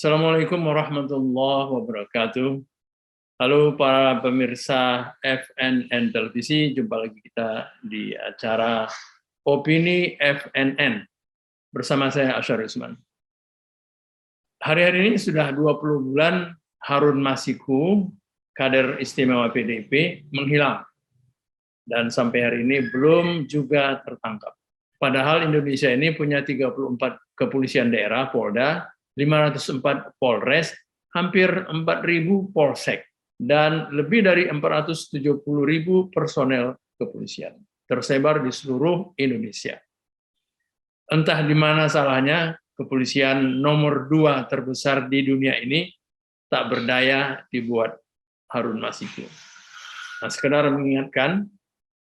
Assalamualaikum warahmatullahi wabarakatuh. Halo para pemirsa FNN Televisi, jumpa lagi kita di acara Opini FNN bersama saya Asyar Usman. Hari-hari ini sudah 20 bulan Harun Masiku, kader istimewa PDIP, menghilang. Dan sampai hari ini belum juga tertangkap. Padahal Indonesia ini punya 34 kepolisian daerah, Polda, 504 Polres, hampir 4.000 Polsek, dan lebih dari 470.000 personel kepolisian, tersebar di seluruh Indonesia. Entah di mana salahnya, kepolisian nomor 2 terbesar di dunia ini tak berdaya dibuat Harun Masiku. Nah, sekedar mengingatkan,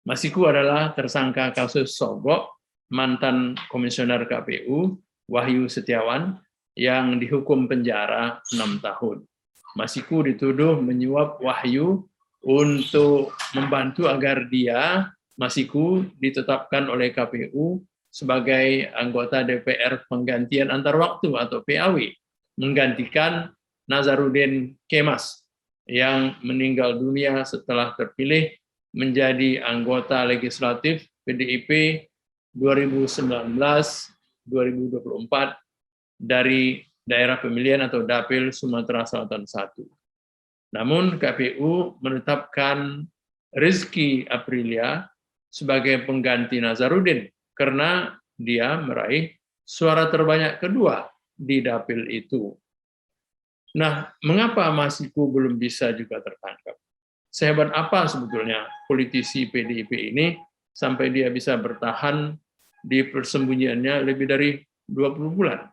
Masiku adalah tersangka kasus Sogok, mantan komisioner KPU, Wahyu Setiawan, yang dihukum penjara 6 tahun. Masiku dituduh menyuap Wahyu untuk membantu agar dia, Masiku, ditetapkan oleh KPU sebagai anggota DPR penggantian antar waktu atau PAW, menggantikan Nazarudin Kemas yang meninggal dunia setelah terpilih menjadi anggota legislatif PDIP 2019-2024 dari daerah pemilihan atau Dapil Sumatera Selatan 1. Namun KPU menetapkan Rizky Aprilia sebagai pengganti Nazarudin karena dia meraih suara terbanyak kedua di Dapil itu. Nah, mengapa Masiku belum bisa juga tertangkap? Sehebat apa sebetulnya politisi PDIP ini sampai dia bisa bertahan di persembunyiannya lebih dari 20 bulan.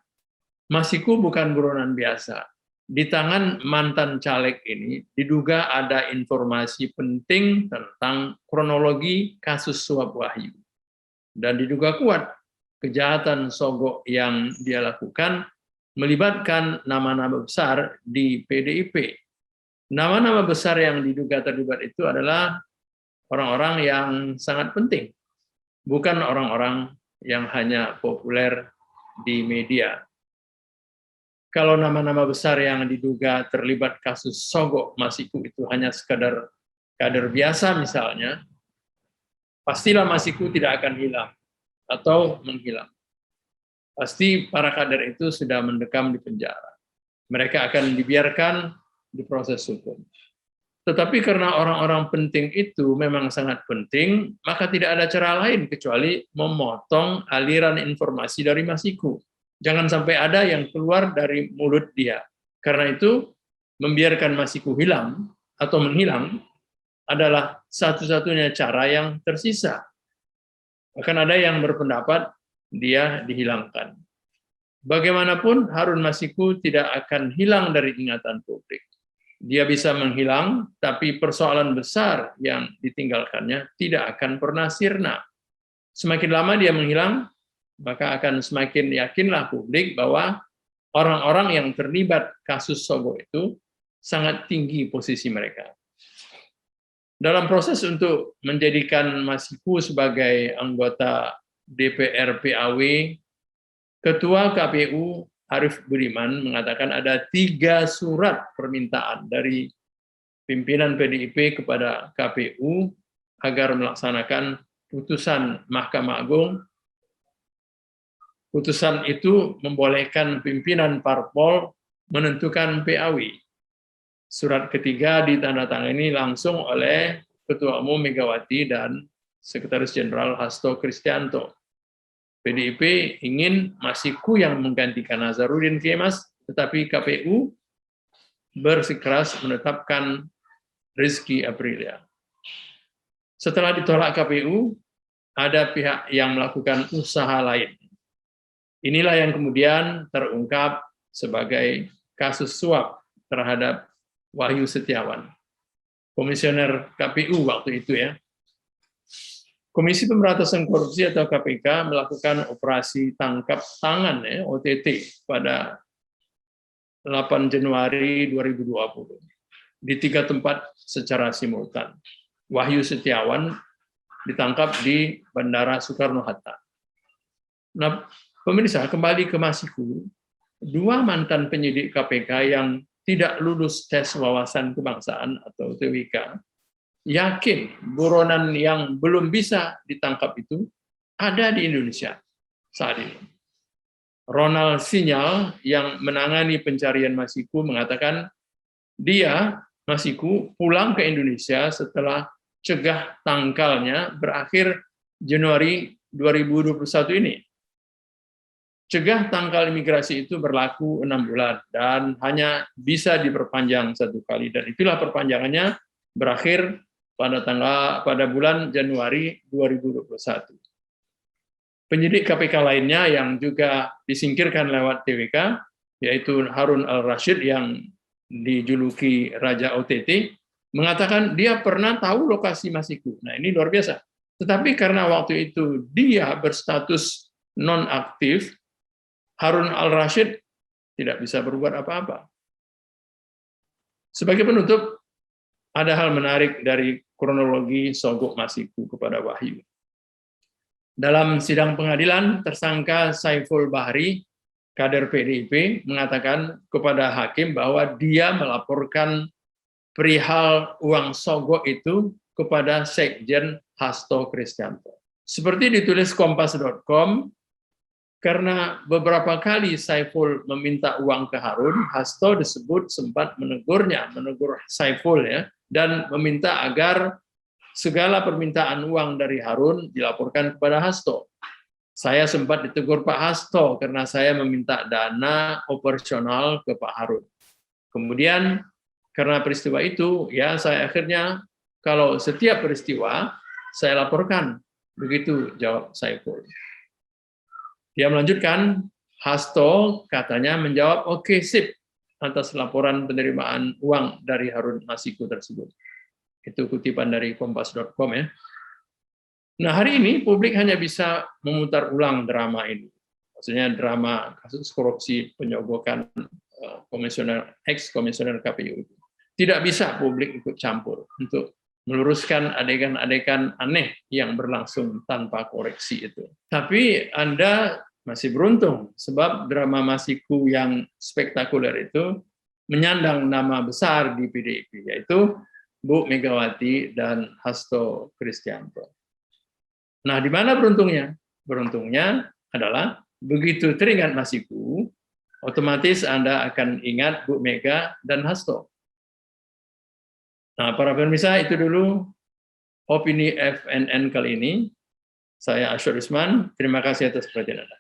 Masiku bukan buronan biasa. Di tangan mantan caleg ini diduga ada informasi penting tentang kronologi kasus suap Wahyu. Dan diduga kuat kejahatan Sogok yang dia lakukan melibatkan nama-nama besar di PDIP. Nama-nama besar yang diduga terlibat itu adalah orang-orang yang sangat penting, bukan orang-orang yang hanya populer di media. Kalau nama-nama besar yang diduga terlibat kasus Sogok Masiku itu hanya sekadar kader biasa misalnya, pastilah Masiku tidak akan hilang atau menghilang. Pasti para kader itu sudah mendekam di penjara. Mereka akan dibiarkan di proses hukum. Tetapi karena orang-orang penting itu memang sangat penting, maka tidak ada cara lain kecuali memotong aliran informasi dari Masiku. Jangan sampai ada yang keluar dari mulut dia. Karena itu, membiarkan Masiku hilang atau menghilang adalah satu-satunya cara yang tersisa. Bahkan ada yang berpendapat dia dihilangkan. Bagaimanapun, Harun Masiku tidak akan hilang dari ingatan publik. Dia bisa menghilang, tapi persoalan besar yang ditinggalkannya tidak akan pernah sirna. Semakin lama dia menghilang, maka akan semakin yakinlah publik bahwa orang-orang yang terlibat kasus Sogok itu sangat tinggi posisi mereka. Dalam proses untuk menjadikan Masiku sebagai anggota DPR PAW, Ketua KPU Arief Budiman mengatakan ada 3 surat permintaan dari pimpinan PDIP kepada KPU agar melaksanakan putusan Mahkamah Agung. Putusan itu membolehkan pimpinan parpol menentukan PAW. Surat ketiga ditandatangani langsung oleh Ketua Umum Megawati dan Sekretaris Jenderal Hasto Kristianto. PDIP ingin Masiku yang menggantikan Nazarudin Kemas, tetapi KPU bersikeras menetapkan Rizky Aprilia. Setelah ditolak KPU, ada pihak yang melakukan usaha lain. Inilah yang kemudian terungkap sebagai kasus suap terhadap Wahyu Setiawan, komisioner KPU waktu itu ya. Komisi Pemberantasan Korupsi atau KPK melakukan operasi tangkap tangan OTT pada 8 Januari 2020 di 3 tempat secara simultan. Wahyu Setiawan ditangkap di Bandara Soekarno-Hatta. Nah, pemirsa, kembali ke Masiku, dua mantan penyidik KPK yang tidak lulus tes wawasan kebangsaan atau TWK, yakin buronan yang belum bisa ditangkap itu ada di Indonesia saat ini. Ronald Sinyal yang menangani pencarian Masiku mengatakan dia, Masiku, pulang ke Indonesia setelah cegah tangkalnya berakhir Januari 2021 ini. Cegah tangkal imigrasi itu berlaku 6 bulan dan hanya bisa diperpanjang 1 kali, dan itulah perpanjangannya berakhir pada bulan Januari 2021. Penyidik KPK lainnya yang juga disingkirkan lewat TWK, yaitu Harun Al-Rashid yang dijuluki Raja OTT, mengatakan dia pernah tahu lokasi Masiku. Nah, ini luar biasa. Tetapi karena waktu itu dia berstatus non-aktif, Harun Al-Rashid tidak bisa berbuat apa-apa. Sebagai penutup, ada hal menarik dari kronologi sogok Masiku kepada Wahyu. Dalam sidang pengadilan, tersangka Saiful Bahri, kader PDIP, mengatakan kepada hakim bahwa dia melaporkan perihal uang sogok itu kepada Sekjen Hasto Kristianto. Seperti ditulis Kompas.com, karena beberapa kali Saiful meminta uang ke Harun, Hasto disebut sempat menegur Saiful ya, dan meminta agar segala permintaan uang dari Harun dilaporkan kepada Hasto. Saya sempat ditegur Pak Hasto karena saya meminta dana operasional ke Pak Harun. Kemudian karena peristiwa itu, ya saya akhirnya kalau setiap peristiwa saya laporkan. Begitu jawab Saiful. Dia melanjutkan, Hasto katanya menjawab oke, sip atas laporan penerimaan uang dari Harun Masiku tersebut. Itu kutipan dari Kompas.com ya. Nah, hari ini publik hanya bisa memutar ulang drama ini. Maksudnya drama kasus korupsi penyogokan ex-komisioner KPU. Tidak bisa publik ikut campur untuk meluruskan adegan-adegan aneh yang berlangsung tanpa koreksi itu. Tapi Anda masih beruntung, sebab drama Masiku yang spektakuler itu menyandang nama besar di PDIP, yaitu Bu Megawati dan Hasto Kristianto. Nah, di mana beruntungnya? Beruntungnya adalah begitu teringat Masiku, otomatis Anda akan ingat Bu Mega dan Hasto. Nah, para pemirsa, itu dulu opini FNN kali ini. Saya Asyur Usman, terima kasih atas perhatian Anda.